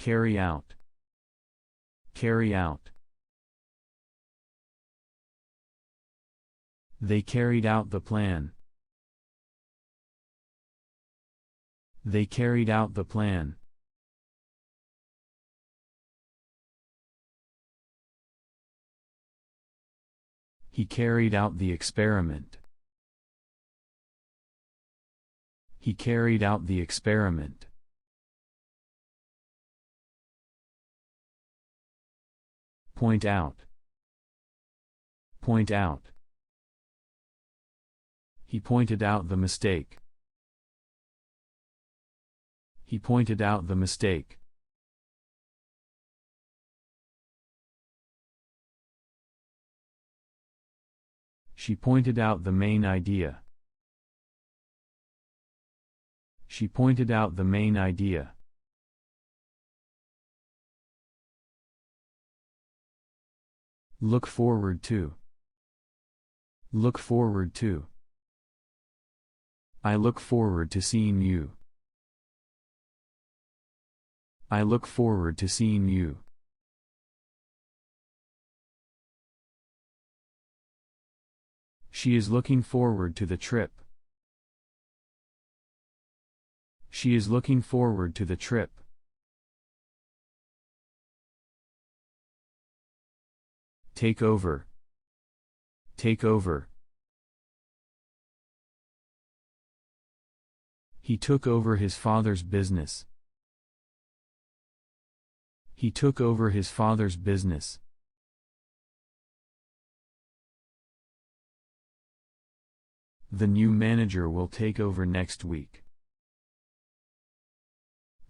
carry out, carry out. They carried out the plan. They carried out the plan. He carried out the experiment. He carried out the experiment. Point out. Point out. He pointed out the mistake. He pointed out the mistake. She pointed out the main idea. She pointed out the main idea. Look forward to. Look forward to. I look forward to seeing you. I look forward to seeing you. She is looking forward to the trip. She is looking forward to the trip. Take over. Take over. He took over his father's business. He took over his father's business. The new manager will take over next week.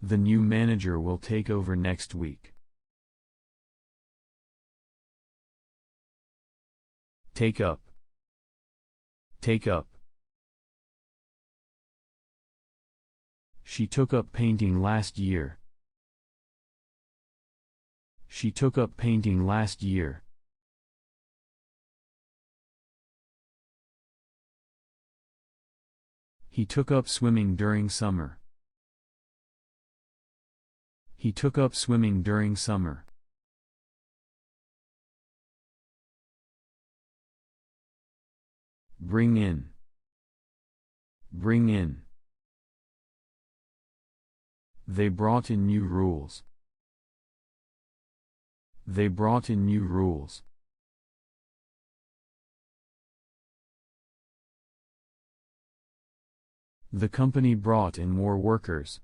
The new manager will take over next week. Take up. Take up. She took up painting last year. She took up painting last year. He took up swimming during summer. He took up swimming during summer. Bring in. Bring in. They brought in new rules. They brought in new rules. The company brought in more workers.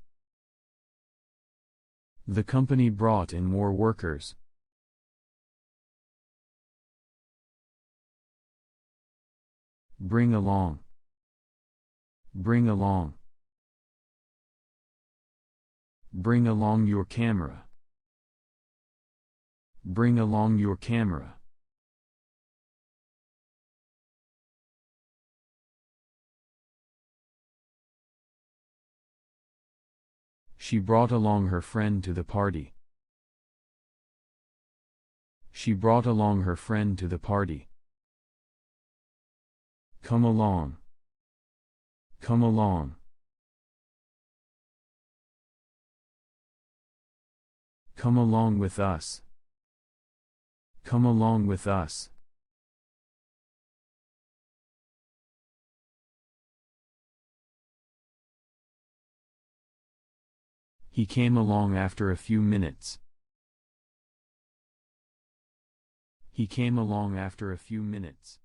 The company brought in more workers. Bring along. Bring along. Bring along your camera. Bring along your camera. She brought along her friend to the party. She brought along her friend to the party. Come along. Come along. Come along with us. Come along with us. He came along after a few minutes. He came along after a few minutes.